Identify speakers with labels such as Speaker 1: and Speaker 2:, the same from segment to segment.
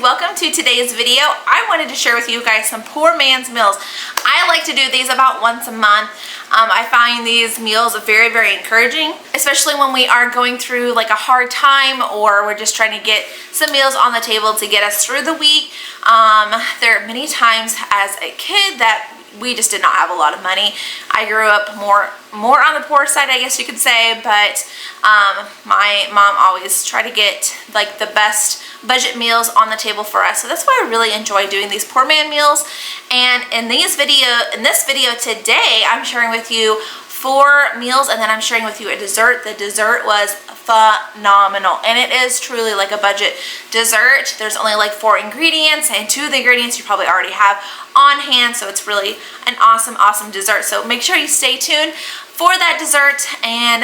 Speaker 1: welcome to today's video. I wanted to share with you guys some poor man's meals. I like to do these about once a month. I find these meals very, very encouraging, especially when we are going through like a hard time or we're just trying to get some meals on the table to get us through the week. There are many times as a kid that we just did not have a lot of money. I grew up more on the poor side, I guess you could say, but my mom always tried to get like the best budget meals on the table for us. So that's why I really enjoy doing these poor man meals. And in this video today, I'm sharing with you 4 meals, and then I'm sharing with you a dessert. The dessert was phenomenal, and it is truly like a budget dessert. There's only like 4 ingredients, and 2 of the ingredients you probably already have on hand, so it's really an awesome dessert. So make sure you stay tuned for that dessert. And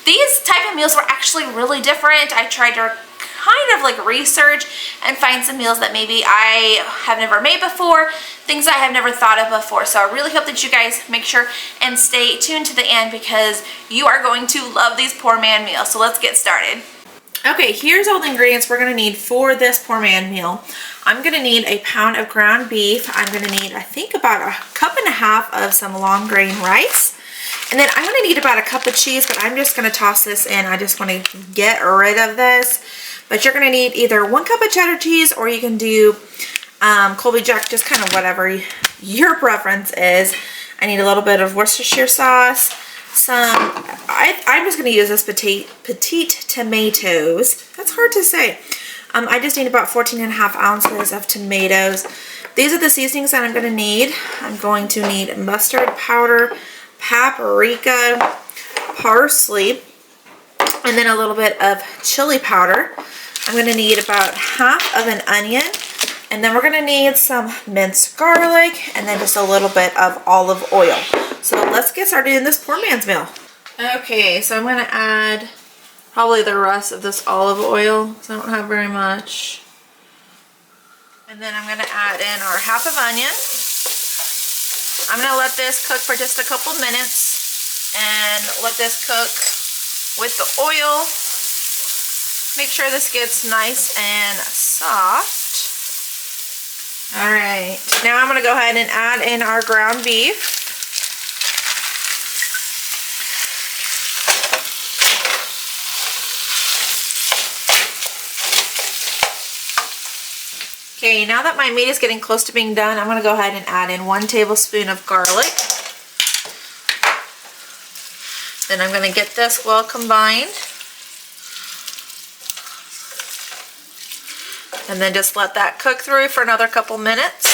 Speaker 1: these type of meals were actually really different. I tried to kind of like research and find some meals that maybe I have never made before, things I have never thought of before. So I really hope that you guys make sure and stay tuned to the end, because you are going to love these poor man meals. So let's get started. Okay, here's all the ingredients we're going to need for this poor man meal. I'm going to need a pound of ground beef. I'm going to need, I think, about a cup and a half of some long grain rice. And then I'm going to need about a cup of cheese, but I'm just going to toss this in. I just want to get rid of this. But you're going to need either 1 cup of cheddar cheese, or you can do Colby Jack, just kind of whatever your preference is. I need a little bit of Worcestershire sauce. I'm just going to use this petite tomatoes. That's hard to say. I just need about 14.5 ounces of tomatoes. These are the seasonings that I'm going to need. I'm going to need mustard powder, paprika, parsley, and then a little bit of chili powder. I'm going to need about half of an onion, and then we're going to need some minced garlic, and then just a little bit of olive oil. So let's get started in this poor man's meal. Okay, so I'm going to add probably the rest of this olive oil, because I don't have very much. And then I'm going to add in our half of onion. I'm going to let this cook for just a couple minutes and let this cook with the oil. Make sure this gets nice and soft. All right, now I'm going to go ahead and add in our ground beef. Okay, now that my meat is getting close to being done, I'm going to go ahead and add in 1 tablespoon of garlic. Then I'm going to get this well combined. And then just let that cook through for another couple minutes.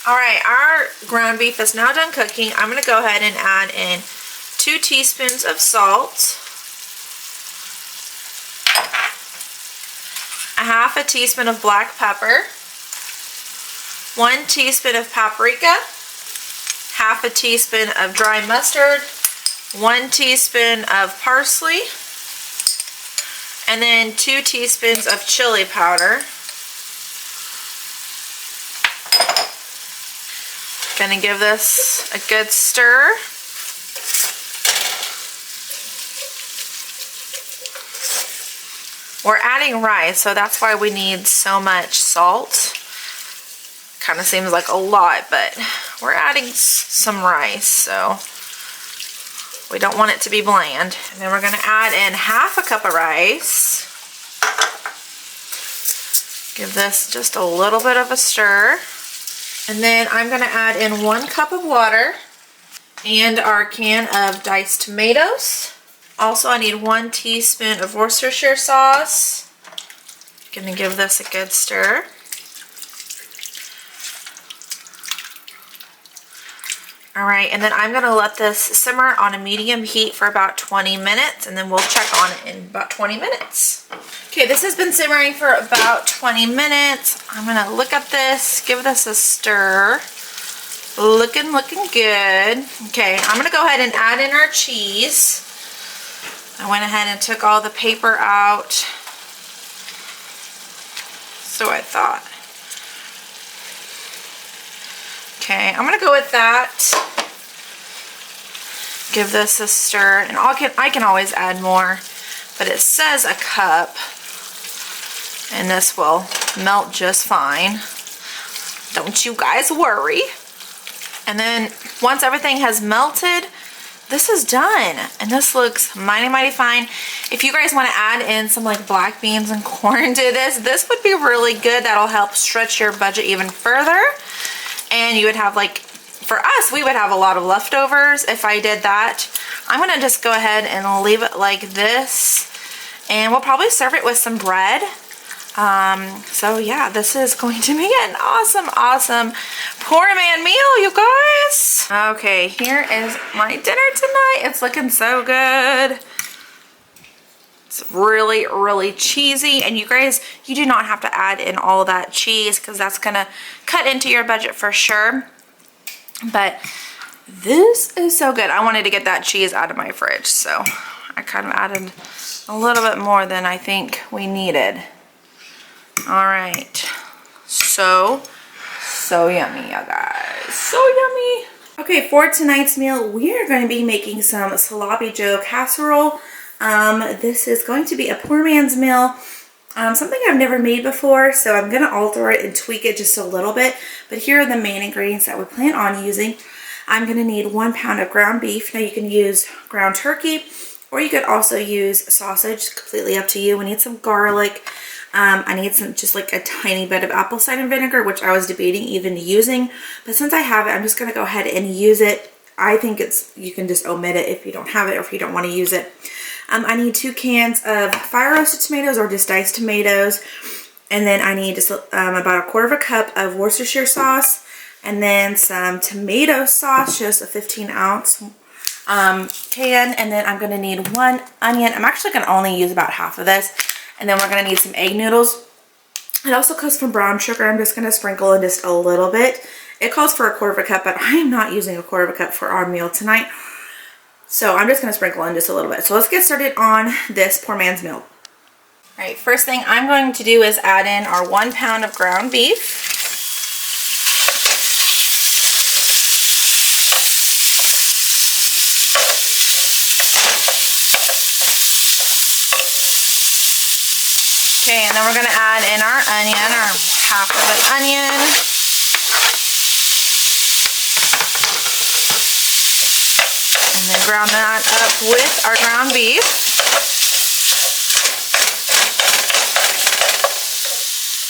Speaker 1: Alright, our ground beef is now done cooking. I'm going to go ahead and add in 2 teaspoons of salt, a half a teaspoon of black pepper, 1 teaspoon of paprika, half a teaspoon of dry mustard, 1 teaspoon of parsley, and then 2 teaspoons of chili powder. Gonna give this a good stir. We're adding rice, so that's why we need so much salt. Kind of seems like a lot, but we're adding some rice, so we don't want it to be bland. And then we're going to add in half a cup of rice. Give this just a little bit of a stir. And then I'm going to add in 1 cup of water and our can of diced tomatoes. Also, I need 1 teaspoon of Worcestershire sauce. Going to give this a good stir. Alright, and then I'm going to let this simmer on a medium heat for about 20 minutes, and then we'll check on it in about 20 minutes. Okay, this has been simmering for about 20 minutes. I'm going to look at this, give this a stir. Looking good. Okay, I'm going to go ahead and add in our cheese. I went ahead and took all the paper out. So I thought. Okay, I'm gonna go with that. Give this a stir, and I can always add more, but it says a cup. And this will melt just fine. Don't you guys worry. And then once everything has melted, this is done. And this looks mighty fine. If you guys want to add in some like black beans and corn to this would be really good. That'll help stretch your budget even further. And you would have like, for us, we would have a lot of leftovers if I did that. I'm gonna just go ahead and leave it like this. And we'll probably serve it with some bread. So yeah, this is going to be an awesome poor man meal, you guys. Okay, here is my dinner tonight. It's looking so good. It's really cheesy, and you guys, you do not have to add in all that cheese because that's gonna cut into your budget for sure. But this is so good. I wanted to get that cheese out of my fridge, so I kind of added a little bit more than I think we needed. All right, so yummy, you guys, so yummy. Okay, for tonight's meal, we are going to be making some sloppy Joe casserole. This is going to be a poor man's meal, something I've never made before, so I'm going to alter it and tweak it just a little bit. But here are the main ingredients that we plan on using. I'm going to need 1 pound of ground beef. Now you can use ground turkey, or you could also use sausage, completely up to you. We need some garlic. I need some, just like a tiny bit of apple cider vinegar, which I was debating even using, but since I have it, I'm just going to go ahead and use it. I think you can just omit it if you don't have it or if you don't want to use it. I need 2 cans of fire roasted tomatoes or just diced tomatoes, and then I need just about 1/4 cup of Worcestershire sauce, and then some tomato sauce, just a 15-ounce can, and then I'm going to need 1 onion. I'm actually going to only use about half of this. And then we're going to need some egg noodles. It also comes from brown sugar. I'm just going to sprinkle in just a little bit. It calls for 1/4 cup, but I'm not using 1/4 cup for our meal tonight. So I'm just going to sprinkle in just a little bit. So let's get started on this poor man's meal. All right, first thing I'm going to do is add in our 1 pound of ground beef. Okay, and then we're going to add in our onion, or half of an onion. And then ground that up with our ground beef.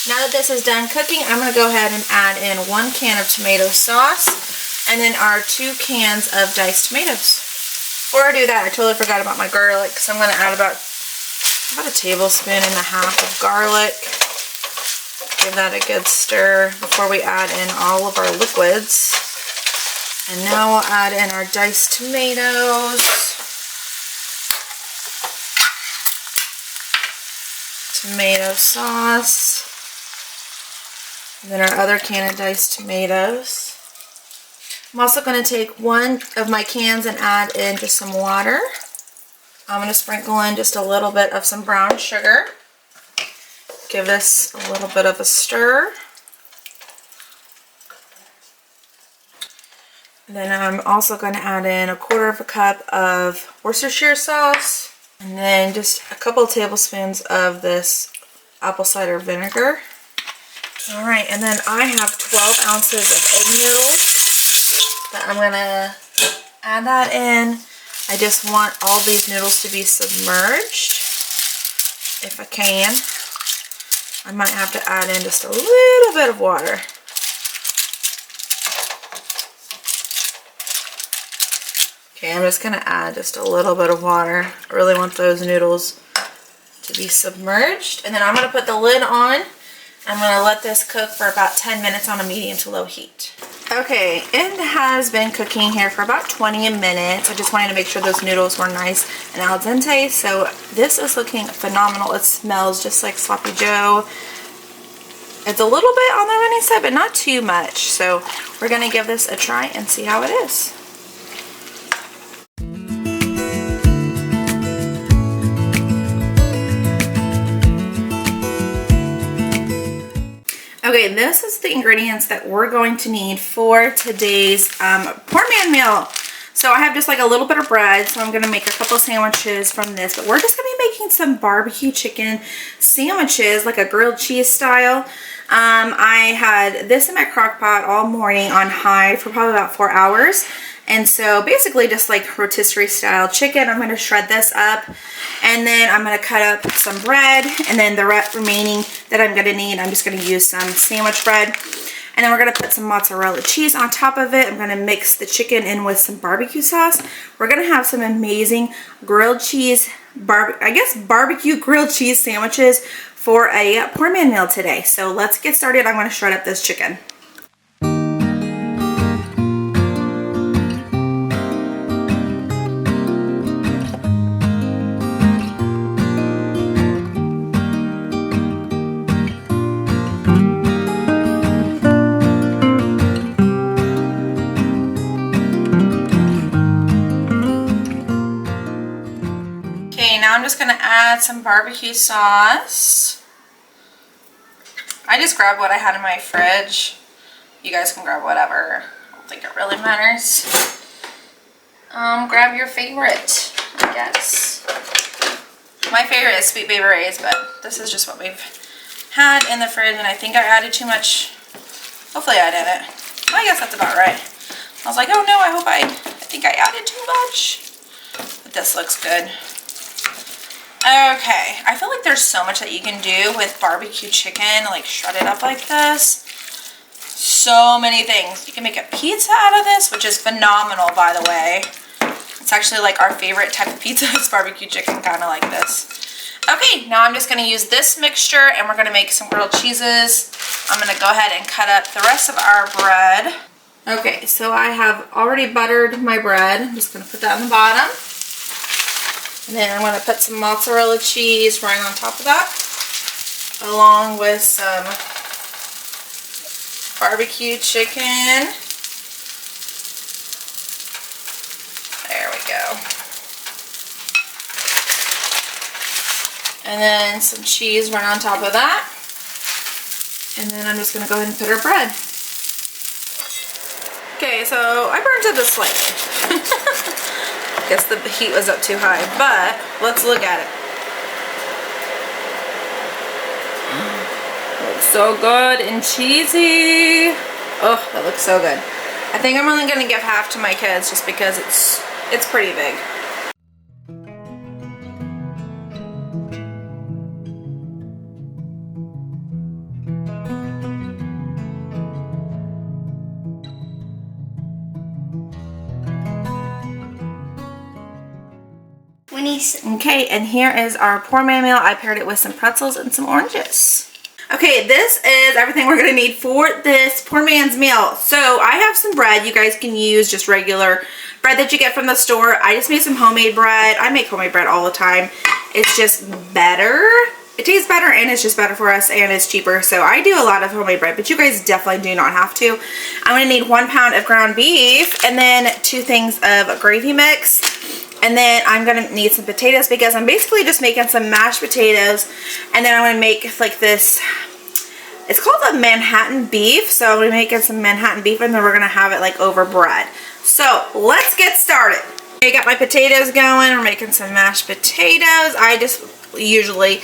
Speaker 1: Now that this is done cooking, I'm going to go ahead and add in 1 can of tomato sauce and then our 2 cans of diced tomatoes. Before I do that, I totally forgot about my garlic, so I'm going to add about 1.5 tablespoons of garlic. Give that a good stir before we add in all of our liquids. And now we'll add in our diced tomatoes. Tomato sauce. And then our other can of diced tomatoes. I'm also going to take 1 of my cans and add in just some water. I'm going to sprinkle in just a little bit of some brown sugar. Give this a little bit of a stir. And then I'm also going to add in 1/4 cup of Worcestershire sauce. And then just a couple of tablespoons of this apple cider vinegar. Alright, and then I have 12 ounces of oatmeal that I'm going to add that in. I just want all these noodles to be submerged, if I can. I might have to add in just a little bit of water. Okay, I'm just going to add just a little bit of water. I really want those noodles to be submerged. And then I'm going to put the lid on. I'm going to let this cook for about 10 minutes on a medium to low heat. Okay, it has been cooking here for about 20 minutes. I just wanted to make sure those noodles were nice and al dente. So this is looking phenomenal. It smells just like Sloppy Joe. It's a little bit on the runny side, but not too much. So we're going to give this a try and see how it is. Okay, this is the ingredients that we're going to need for today's poor man meal. So I have just like a little bit of bread, so I'm gonna make a couple sandwiches from this, but we're just gonna be making some barbecue chicken sandwiches, like a grilled cheese style. I had this in my crock pot all morning on high for probably about 4 hours. And so basically just like rotisserie style chicken. I'm going to shred this up, and then I'm going to cut up some bread, and then the remaining that I'm going to need, I'm just going to use some sandwich bread. And then we're going to put some mozzarella cheese on top of it. I'm going to mix the chicken in with some barbecue sauce. We're going to have some amazing grilled cheese, barbecue grilled cheese sandwiches for a poor man meal today. So let's get started. I'm going to shred up this chicken. Now I'm just going to add some barbecue sauce. I just grabbed what I had in my fridge. You guys can grab whatever. I don't think it really matters. Grab your favorite, I guess. My favorite is Sweet Baby Ray's, but this is just what we've had in the fridge, and I think I added too much. Hopefully I didn't. I guess that's about right. I was like, oh no, I think I added too much. But this looks good. Okay, I feel like there's so much that you can do with barbecue chicken, like shredded up like this. So many things. You can make a pizza out of this, which is phenomenal, by the way. It's actually like our favorite type of pizza is barbecue chicken, kind of like this. Okay, now I'm just going to use this mixture, and we're going to make some grilled cheeses. I'm going to go ahead and cut up the rest of our bread. Okay, so I have already buttered my bread. I'm just going to put that on the bottom. And then I'm going to put some mozzarella cheese right on top of that, along with some barbecue chicken. There we go. And then some cheese right on top of that. And then I'm just going to go ahead and put our bread. Okay, so I burned it slightly. Guess the heat was up too high, but let's look at it. Looks so good and cheesy. Oh, that looks so good. I think I'm only gonna give half to my kids just because it's pretty big. Okay, and here is our poor man meal. I paired it with some pretzels and some oranges. Okay, this is everything we're going to need for this poor man's meal. So I have some bread. You guys can use just regular bread that you get from the store. I just made some homemade bread. I make homemade bread all the time. It's just better. It tastes better, and it's just better for us, and it's cheaper. So I do a lot of homemade bread, but you guys definitely do not have to. I'm going to need 1 pound of ground beef, and then 2 things of gravy mix. And then I'm going to need some potatoes because I'm basically just making some mashed potatoes. And then I'm going to make like this, it's called a Manhattan beef. So I'm going to make some Manhattan beef, and then we're going to have it like over bread. So let's get started. I got my potatoes going. We're making some mashed potatoes. I just usually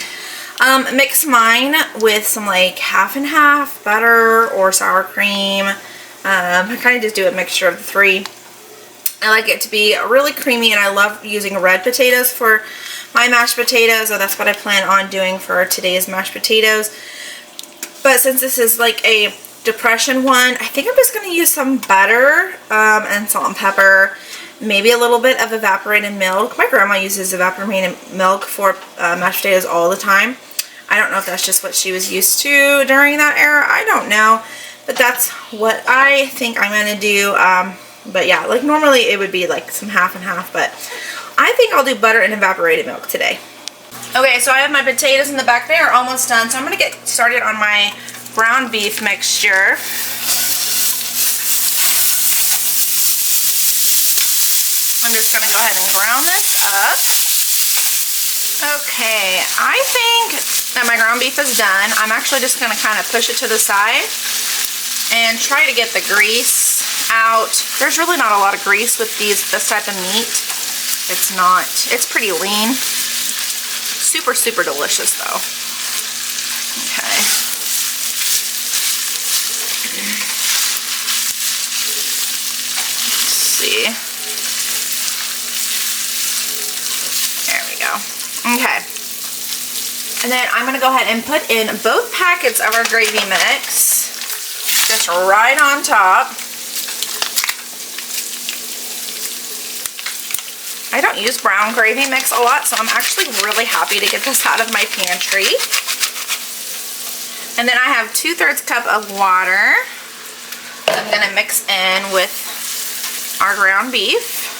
Speaker 1: mix mine with some like half and half butter or sour cream. I kind of just do a mixture of the 3. I like it to be really creamy, and I love using red potatoes for my mashed potatoes, so that's what I plan on doing for today's mashed potatoes. But since this is like a depression one, I think I'm just going to use some butter and salt and pepper, maybe a little bit of evaporated milk. My grandma uses evaporated milk for mashed potatoes all the time. I don't know if that's just what she was used to during that era. I don't know, but that's what I think I'm going to do. But yeah, like normally it would be like some half and half, but I think I'll do butter and evaporated milk today. Okay, so I have my potatoes in the back. They are almost done, so I'm going to get started on my ground beef mixture. I'm just going to go ahead and ground this up. Okay, I think that my ground beef is done. I'm actually just going to kind of push it to the side and try to get the grease out. There's really not a lot of grease with this type of meat. It's pretty lean. Super, super delicious though. Okay. Let's see. There we go. Okay. And then I'm gonna go ahead and put in both packets of our gravy mix. Just right on top. I don't use brown gravy mix a lot, so I'm actually really happy to get this out of my pantry. And then I have 2/3 cup of water. I'm gonna mix in with our ground beef.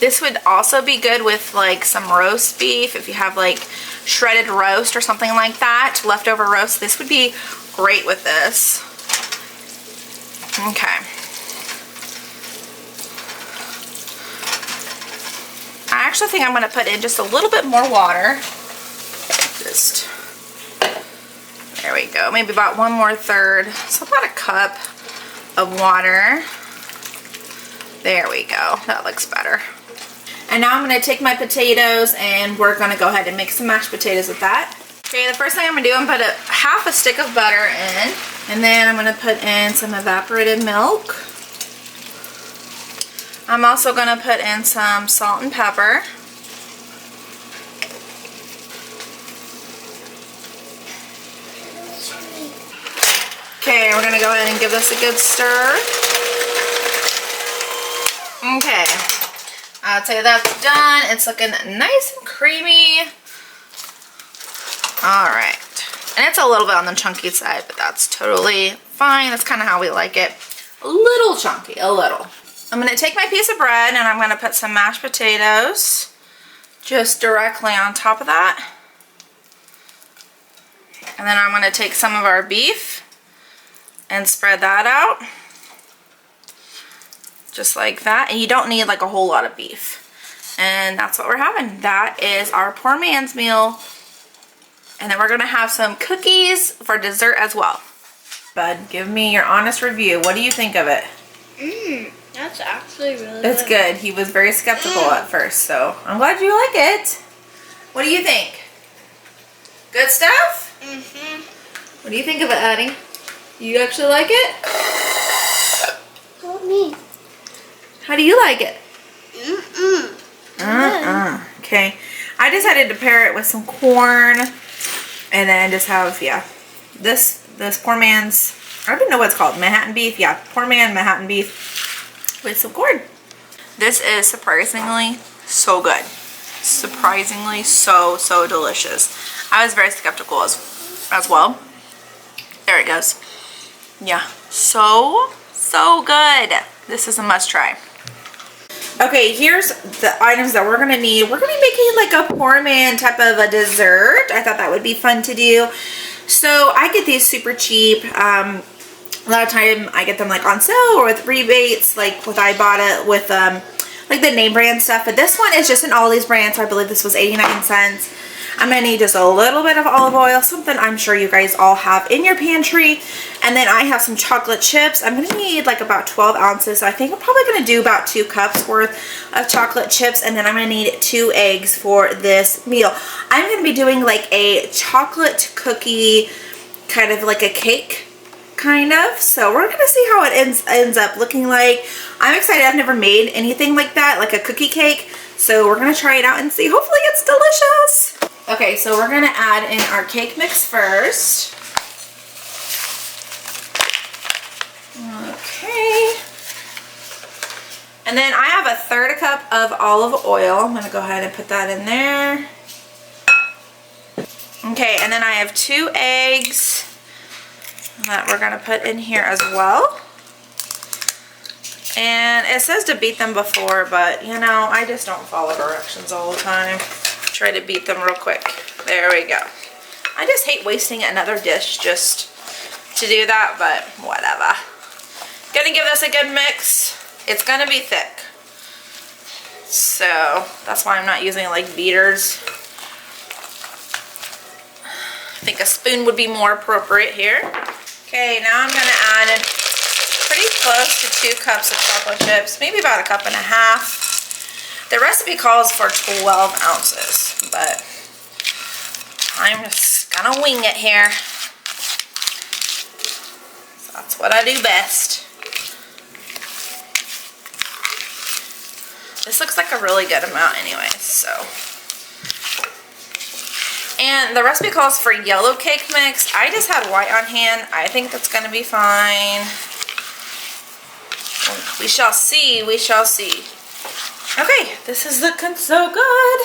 Speaker 1: This would also be good with like some roast beef. If you have like shredded roast or something like that, leftover roast, this would be great with this. Okay. I actually think I'm going to put in just a little bit more water. There we go. Maybe about 1/3. So about a cup of water. There we go. That looks better. And now I'm going to take my potatoes and we're going to go ahead and make some mashed potatoes with that. Okay, the first thing I'm going to do, I'm going to put half a stick of butter in. And then I'm going to put in some evaporated milk. I'm also going to put in some salt and pepper. Okay, we're going to go ahead and give this a good stir. Okay, I'll tell you that's done. It's looking nice and creamy. Alright. And it's a little bit on the chunky side, but that's totally fine. That's kind of how we like it. A little chunky, a little. I'm going to take my piece of bread and I'm going to put some mashed potatoes just directly on top of that. And then I'm going to take some of our beef and spread that out. Just like that. And you don't need like a whole lot of beef. And that's what we're having. That is our poor man's meal. And then we're going to have some cookies for dessert as well. Bud, give me your honest review. What do you think of it?
Speaker 2: That's actually really
Speaker 1: It's good. He was very skeptical at first, so I'm glad you like it. What do you think? Good stuff? What do you think of it, Addie? You actually like it?
Speaker 2: Help me.
Speaker 1: How do you like it? Okay. I decided to pair it with some corn and then just have, yeah, this poor man's, I don't know what it's called, Manhattan beef. Yeah, poor man Manhattan beef with some corn. This is surprisingly so good. Surprisingly so delicious. I was very skeptical as well. There it goes. Yeah, so good. This is a must try. Okay, here's the items that we're gonna need. We're gonna be making like a poor man type of a dessert. I thought that would be fun to do. So I get these super cheap. A lot of time I get them like on sale or with rebates, like with Ibotta, with like the name brand stuff. But this one is just an Ollie's brand, so I believe this was 89 cents. I'm gonna need just a little bit of olive oil, something I'm sure you guys all have in your pantry. And then I have some chocolate chips. I'm gonna need like about 12 ounces. So I think I'm probably gonna do about 2 cups worth of chocolate chips. And then I'm gonna need 2 eggs for this meal. I'm gonna be doing like a chocolate cookie, kind of like a cake, kind of. So we're gonna see how it ends up looking like. I'm excited. I've never made anything like that, like a cookie cake. So we're gonna try it out and see. Hopefully it's delicious. Okay, so we're gonna add in our cake mix first. Okay. And then I have 1/3 cup of olive oil. I'm gonna go ahead and put that in there. Okay, and then I have 2 eggs that we're gonna put in here as well. And it says to beat them before, but you know, I just don't follow directions all the time. Try to beat them real quick. There we go. I just hate wasting another dish just to do that, but whatever. Gonna give this a good mix. It's gonna be thick. So that's why I'm not using like beaters. I think think a spoon would be more appropriate here. Okay, now I'm gonna add in pretty close to 2 cups of chocolate chips, maybe about 1.5 cups. The recipe calls for 12 ounces, but I'm just gonna wing it here. So that's what I do best. This looks like a really good amount anyway, so. And the recipe calls for yellow cake mix. I just had white on hand. I think that's gonna be fine. We shall see, we shall see. Okay, this is looking so good.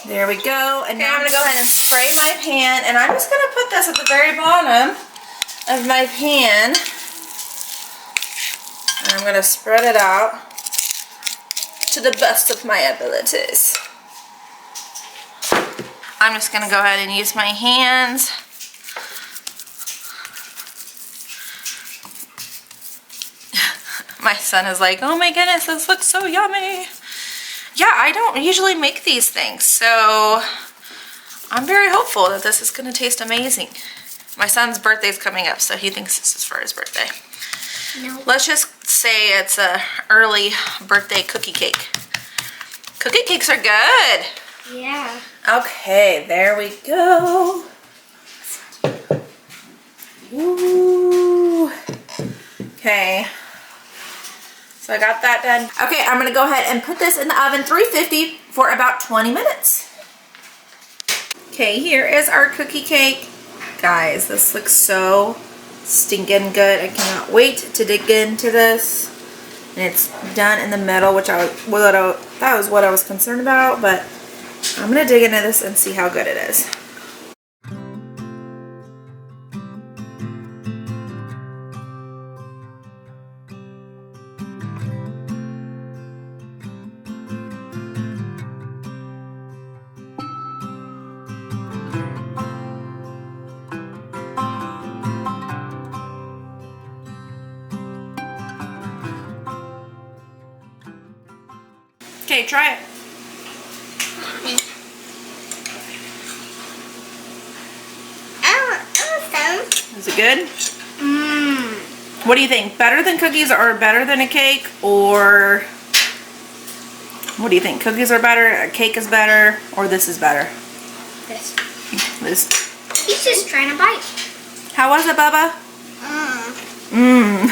Speaker 1: There we go. And now I'm gonna go ahead and spray my pan, and I'm just gonna put this at the very bottom of my pan. And I'm gonna spread it out to the best of my abilities. I'm just gonna go ahead and use my hands. My son is like, oh my goodness, this looks so yummy. Yeah, I don't usually make these things, so I'm very hopeful that this is gonna taste amazing. My son's birthday's coming up, so he thinks this is for his birthday.
Speaker 2: No.
Speaker 1: Let's just say it's a early birthday cookie cake. Cookie cakes are good.
Speaker 2: Yeah.
Speaker 1: Okay, there we go. Ooh. Okay. So I got that done. Okay, I'm gonna go ahead and put this in the oven 350 for about 20 minutes. Okay, here is our cookie cake. Guys, this looks so stinking good. I cannot wait to dig into this. And it's done in the middle, which that was what I was concerned about, but I'm gonna dig into this and see how good it is. Okay, try it. Is it good?
Speaker 2: Mmm.
Speaker 1: What do you think? Better than cookies or better than a cake? Or what do you think? Cookies are better, a cake is better, or this is better?
Speaker 2: This.
Speaker 1: This.
Speaker 2: He's just trying to bite.
Speaker 1: How was it, Bubba? Mmm.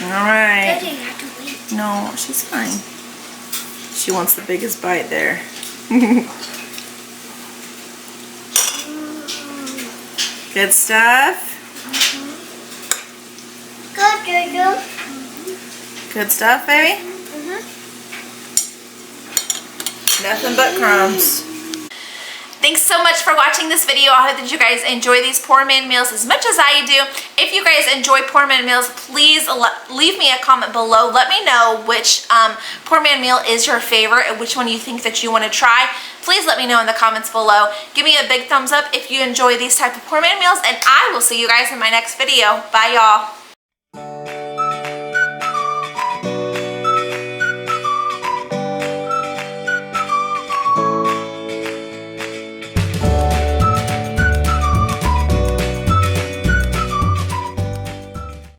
Speaker 1: Alright.
Speaker 2: Daddy, you have to wait.
Speaker 1: No, she's fine. She wants the biggest bite there. Good stuff?
Speaker 2: Good, Jojo.
Speaker 1: Good stuff, baby? Nothing but crumbs. Thanks so much for watching this video. I hope that you guys enjoy these poor man meals as much as I do. If you guys enjoy poor man meals, please leave me a comment below. Let me know which poor man meal is your favorite and which one you think that you want to try. Please let me know in the comments below. Give me a big thumbs up if you enjoy these type of poor man meals, and I will see you guys in my next video. Bye, y'all.